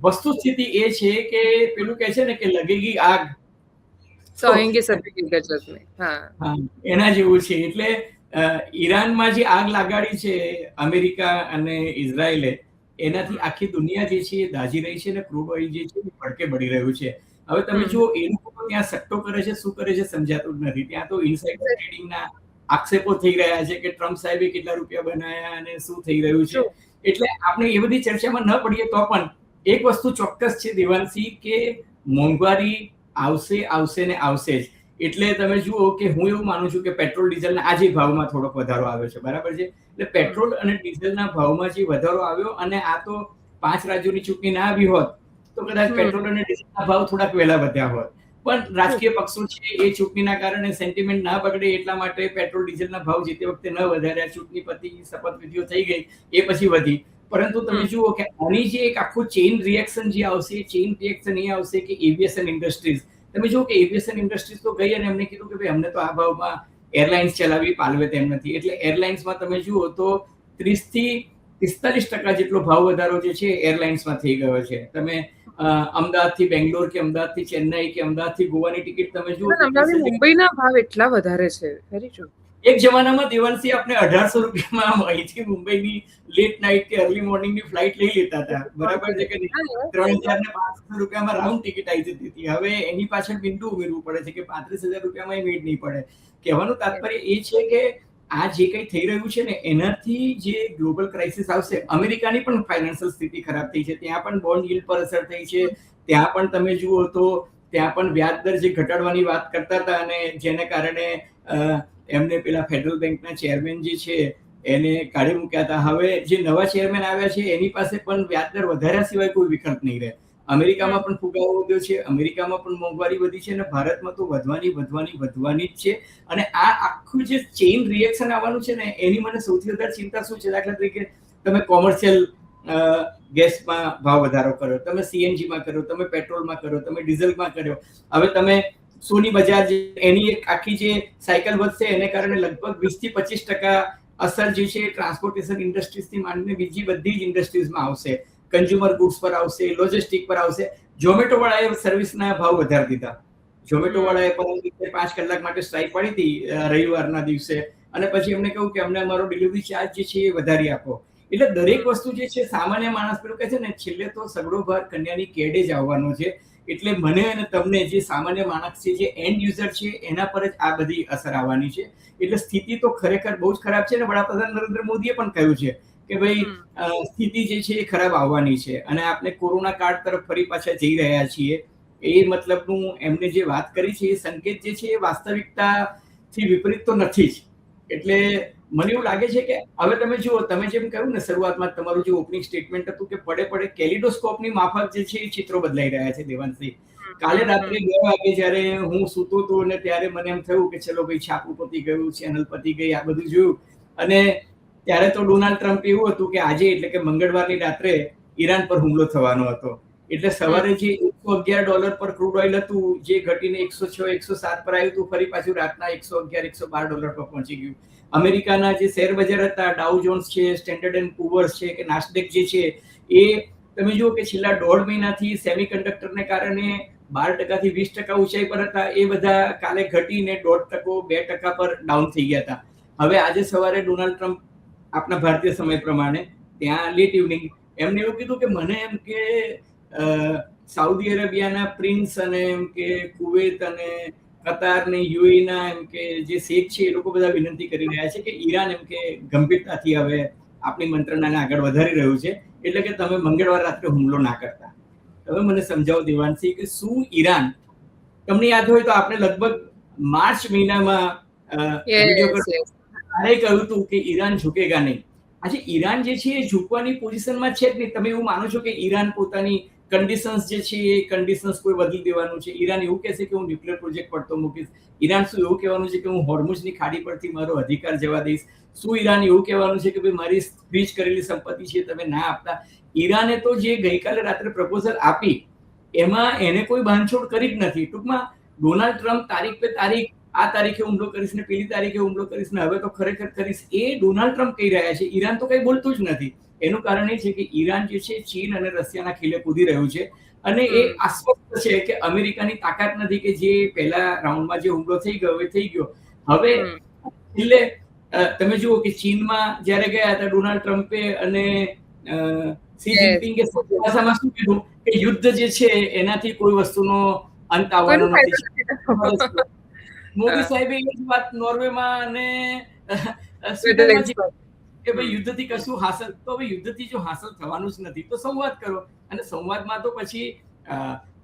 વસ્તુસ્થિતિ એ છે કે પેલું કહે છે ને કે લગેગી આગ, તો સહેંગે સભી ગજબ મેં. હા. હા, એના જેવું છે. એટલે ઈરાનમાં જે આગ લાગાડી છે અમેરિકા અને ઇઝરાયલે, એનાથી આખી દુનિયા જે છે એ દાઝી રહી છે અને ક્રૂડ ઓઇલ જે છે એ ભડકે બળી રહ્યું છે. હવે તમે જુઓ એ લોકો તો ત્યાં સટ્ટો કરે છે, શું કરે છે સમજાતું જ નથી. ત્યાં તો ઇનસાઇડર ટ્રેડિંગના આક્ષેપો થઈ રહ્યા છે કે ટ્રમ્પ સાહેબે કેટલા રૂપિયા બનાવ્યા અને શું થઈ રહ્યું છે. ટ્રુ. એટલે આપણે એ બધી ચર્ચામાં ન પડીએ તો પણ એક વસ્તુ ચોક્કસ છે દેવાંશી, કે મોંઘવારી આવશે, આવશે ને આવશે જ. એટલે તમે જુઓ કે હું એવું માનું છું કે પેટ્રોલ ડીઝલના આજે ભાવમાં થોડોક વધારો આવ્યો છે, બરાબર છે. એટલે પેટ્રોલ અને ડીઝલના ભાવમાં જે વધારો આવ્યો, અને આ તો 5 રાજ્યોની ચૂંટણી ના આવી હોત તો કદાચ પેટ્રોલ અને ડીઝલના ભાવ થોડાક વહેલા વધ્યા હોત. પણ રાજકીય પક્ષો છે એ ચૂંટણીના કારણે સેન્ટિમેન્ટ ના બગડે એટલા માટે પેટ્રોલ ડીઝલના ભાવ જે તે વખતે ન વધાર્યા. ચૂંટણી પતી, શપથવિધિઓ થઈ ગઈ, એ પછી વધી. પરંતુ તમે જુઓ કે આની જે એક આખું ચેઇન રિએક્શન જે આવશે, ચેઇન રિએક્શન એ આવશે કે એવિએશન ઇન્ડસ્ટ્રીઝ, તમે જુઓ કે એવિએશન ઇન્ડસ્ટ્રીઝ તો ગઈ અને એમને કીધું કે ભાઈ અમને તો આ ભાવમાં એરલાઇન્સ ચલાવવી પાલવે તેમ નથી. એટલે એરલાઇન્સમાં તમે જુઓ તો 30 થી 45% જેટલો ભાવ વધારો જે છે એરલાઇન્સમાં થઈ ગયો છે. તમે અમદાવાદથી બેંગ્લોર કે અમદાવાદથી ચેન્નઈ કે અમદાવાદથી ગોવાની ટિકિટ તમે જુઓ તો હમણાં મુંબઈના ભાવ એટલા વધારે છે. Very true. એક જમાનામાં દેવાંશી આપણે 1800 રૂપિયામાં અહીંથી મુંબઈની લેટ નાઇટ કે અર્લી મોર્નિંગની ફ્લાઇટ લઈ લેતા હતા, બરાબર છે કે નહીં? 3500 રૂપિયામાં રાઉન્ડ ટિકિટ આવી જતી હતી. હવે એની પાછળ બિંદુ ઉમેરવું પડે છે કે 35,000 રૂપિયામાં એ મેળ નહીં પડે. કહેવાનું તાત્પર્ય એ છે કે આ જે કંઈ થઈ રહ્યું છે ને, એનાથી જે ગ્લોબલ ક્રાઇસિસ આવશે. અમેરિકાની પણ ફાઇનાન્શિયલ સ્થિતિ ખરાબ થઈ છે, ત્યાં પણ બોન્ડ yieldપર અસર થઈ છે. ત્યાં પણ તમે જુઓ તો ત્યાં પણ વ્યાજ દર જે ઘટાડવાની વાત કરતા હતા, અને જેને કારણે એમને પેલા ફેડરલ બેંકના ચેરમેન જે છે એને કાઢી મૂક્યા હતા. હવે જે નવા ચેરમેન આવ્યા છે એની પાસે પણ વ્યાજ દર વધાર્યા સિવાય કોઈ વિકલ્પ નહીં રહે. અમેરિકામાં પણ ફુગાવો વધ્યો છે, અમેરિકામાં પણ મોંઘવારી વધી છે, અને ભારતમાં તો વધવાની જ છે. અને આ આખું જે ચેઇન રિએક્શન આવવાનું છે ને, એની મને સૌથી વધારે ચિંતા શું છે? દાખલા તરીકે તમે કોમર્શિયલ ગેસમાં ભાવ વધારો કર્યો, તમે સીએનજીમાં કર્યો, તમે પેટ્રોલમાં કર્યો, તમે ડીઝલમાં કર્યો. હવે તમે સોની બજાર એની એક આખી જે સાયકલ વધશે, એને કારણે લગભગ 20 થી 25% અસર જે છે ટ્રાન્સપોર્ટેશન ઇન્ડસ્ટ્રીઝથી માંડીને બીજી બધી જ ઇન્ડસ્ટ્રીઝમાં આવશે. કન્ઝ્યુમર ગુડ્સ પર આવશે, લોજિસ્ટિક પર આવશે. ઝોમેટો વાળાએ સર્વિસના ભાવ વધારી દીધા. ઝોમેટો વાળાએ પરમ દિવસે 5 કલાક માટે સ્ટ્રાઇક પાડી હતી રવિવારના દિવસે, અને પછી એમને કહ્યું કે અમને અમારો ડિલિવરી ચાર્જ જે છે એ વધારી આપો. એટલે દરેક વસ્તુ જે છે સામાન્ય માણસ પેલું કહે છે ને, છેલ્લે તો સગડો ભાર કન્યાની કેડે જ આવવાનો છે. એટલે મને અને તમને જે સામાન્ય માણસ છે, જે એન્ડ યુઝર છે, એના પર જ આ બધી અસર આવવાની છે. એટલે સ્થિતિ તો ખરેખર બહુ જ ખરાબ છે. અને વડાપ્રધાન નરેન્દ્ર મોદીએ પણ કહ્યું છે કે ભાઈ સ્થિતિ જે છે એ ખરાબ આવવાની છે, અને આપણે કોરોના કાળ તરફ ફરી પાછા જઈ રહ્યા છીએ. એ મતલબનું એમને જે વાત કરી છે એ સંકેત જે છે એ વાસ્તવિકતાથી વિપરીત તો નથી જ. એટલે મને એવું લાગે છે કે હવે તમે જુઓ, તમે જેમ કહ્યું ને શરૂઆતમાં તમારું જે ઓપનિંગ સ્ટેટમેન્ટ હતું કે પડે પડે કેલિડોસ્કોપની માફક જે છે એ ચિત્રો બદલાઈ રહ્યા છે દેવાંશી. કાલે રાત્રે 2 વાગે જ્યારે હું સૂતો હતો અને ત્યારે મને એમ થયું કે ચલો ભાઈ છાપું પતી ગયું, ચેનલ પતી ગઈ, આ બધું જોયું. અને ત્યારે તો ડોનાલ્ડ ટ્રમ્પ એવું હતું કે આજે એટલે કે મંગળવારની રાત્રે ઈરાન પર હુમલો થવાનો હતો. એટલે સવારે જે $111 પર ક્રૂડ ઓઇલ હતું, જે ઘટીને 106, 107 પર આવ્યું હતું, ફરી પાછું રાતના $111, $112 પર પહોંચી ગયું. અમેરિકાના જે શેર બજાર હતા, ડાઉ જોન્સ છે, સ્ટેન્ડર્ડ એન્ડ પુઅર્સ છે કે નાસ્ડેક જે છે, એ તમે જુઓ કે છેલ્લા 1.5 મહિનાથી સેમિકન્ડક્ટરને કારણે 12% થી 20% ઊંચાઈ પર હતા. એ બધા કાલે ઘટીને 1.5%, 2% પર ડાઉન થઈ ગયા હતા. હવે આજે સવારે ડોનાલ્ડ ટ્રમ્પ આપણા ભારતીય સમય પ્રમાણે ત્યાં લેટ ઇવનિંગ એમને એવું કીધું કે મને એમ કે સાઉદી અરેબિયાના પ્રિન્સ અને એમ કે કુવૈત અને કતાર ને યુએઈના એમ કે જે શેખ છે, એ લોકો બધા વિનંતી કરી રહ્યા છે કે ઈરાન એમ કે ગંભીરતાથી હવે આપણી મંત્રણાને આગળ વધારી રહ્યું છે, એટલે કે તમે મંગળવાર રાત્રે હુમલો ના કરતા. હવે મને સમજાવો દેવાંશી કે શું ઈરાન, તમને યાદ હોય તો આપણે લગભગ માર્ચ મહિનામાં વિડીયો ત્યારે કહ્યું હતું કે ઈરાન ઝૂકેગા નહીં. આજે ઈરાન જે છે એ ઝૂકવાની પોઝિશનમાં છે જ નહીં. તમે એવું માનો છો કે ઈરાન પોતાની કન્ડિશન્સ જે છે એ કન્ડિશન્સ કોઈ બદલી દેવાનું છે? ઈરાન એવું કહેશે કે હું ન્યુક્લિયર પ્રોજેક્ટ પડતો મૂકીશ? ઈરાન શું એવું કહેવાનું છે કે હું હોર્મુઝની ખાડી પરથી મારો અધિકાર જવા દઈશ? શું ઈરાન એવું કહેવાનું છે કે ભાઈ મારી ફ્રીઝ કરેલી સંપત્તિ છે તમે ના આપતા? ઈરાને તો જે ગઈકાલે રાત્રે પ્રપોઝલ આપી એમાં એને કોઈ બાંધછોડ કરી જ નથી. ટૂંકમાં ડોનાલ્ડ ટ્રમ્પ તારીખ પે તારીખ આ તારીખે હુમલો કરીશ ને પેલી તારીખે હુમલો કરીશ ને હવે તો ખરેખર કરીશ, એ ડોનાલ્ડ ટ્રમ્પ કહી રહ્યા છે. ઈરાન તો કઈ બોલતું જ નથી. એનું કારણ એ છે કે ઈરાન જે છે ચીન અને રશિયાના ખીલે કૂદી રહ્યું છે અને એ આશ્વસ્ત છે કે અમેરિકાની તાકાત નથી કે જે પહેલા રાઉન્ડમાં જે હુમલો થઈ ગયો એ થઈ ગયો. હવે એટલે તમે જુઓ કે ચીનમાં જ્યારે ગયા હતા ડોનાલ્ડ ટ્રમ્પે અને શી જિનપિંગે ભાષામાં શું કીધું કે યુદ્ધ જે છે એનાથી કોઈ વસ્તુનો અંત આવવાનો નથી. મોદી સાહેબે એ જ વાત નોર્વેમાં અને સ્વીડનમાં કે ભાઈ યુદ્ધથી કશું હાંસલ, તો હવે યુદ્ધથી જો હાંસલ થવાનું જ નથી તો સંવાદ કરો. અને સંવાદમાં તો પછી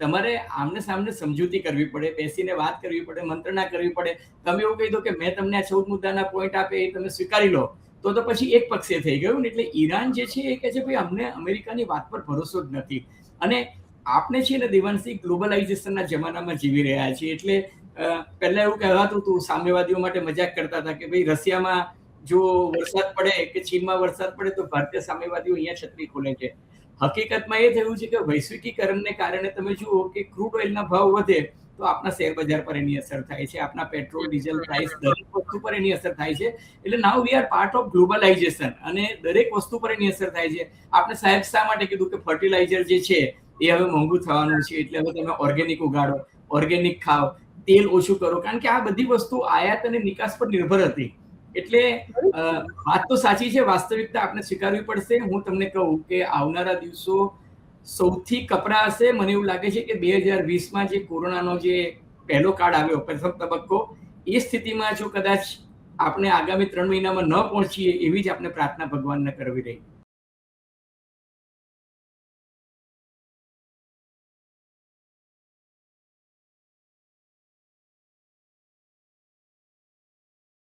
તમારે આમને સામને સમજૂતી કરવી પડે, બેસીને વાત કરવી પડે, મંત્રણા કરવી પડે. તમે એવું કહી દો કે મેં તમને આ 14 મુદ્દાના પોઈન્ટ આપે એ તમે સ્વીકારી લો તો પછી એક પક્ષે થઈ ગયું ને. એટલે ઈરાન જે છે એ કહે છે ભાઈ અમને અમેરિકાની વાત પર ભરોસો જ નથી. અને આપણે છે ને દેવાંશી ગ્લોબલાઇઝેશનના જમાનામાં જીવી રહ્યા છીએ. એટલે પહેલા એવું કહેવાતું હતું, સામ્યવાદીઓ માટે મજાક કરતા હતા કે ભાઈ રશિયામાં જો વરસાદ પડે કે ચીનમાં વરસાદ પડે તો ભારતીય સામ્યવાદીઓ અહીંયા છત્રી ખોલે છે. હકીકતમાં એ થયું છે કે વૈશ્વિકીકરણને કારણે તમે જુઓ કે ક્રૂડ ઓઇલના ભાવ વધે તો આપણા શેર બજાર પર એની અસર થાય છે, આપણા પેટ્રોલ ડીઝલ પ્રાઇસ દરેક વસ્તુ પર એની અસર થાય છે. એટલે now we are part of globalisation અને દરેક વસ્તુ પર એની અસર થાય છે. આપણે સાહેબ શા માટે કીધું કે ફર્ટિલાઇઝર જે છે એ હવે મોંઘું થવાનું છે, એટલે હવે તમે ઓર્ગેનિક ઉગાડો, ઓર્ગેનિક ખાઓ, તેલ ઓછું કરો, કારણ કે આ બધી વસ્તુ આયાત અને નિકાસ પર નિર્ભર હતી. એટલે વાત તો સાચી છે, વાસ્તવિકતા આપણે સ્વીકારવી પડશે. હું તમને કહું કે આવનારા દિવસો સૌથી કપરા હશે. મને એવું લાગે છે કે 2020માં જે કોરોનાનો જે પહેલો કાળ આવ્યો, પ્રથમ તબક્કો, એ સ્થિતિમાં જો કદાચ આપણે આગામી 3 મહિનામાં ન પહોંચીએ એવી જ આપણે પ્રાર્થના ભગવાનને કરવી રહી.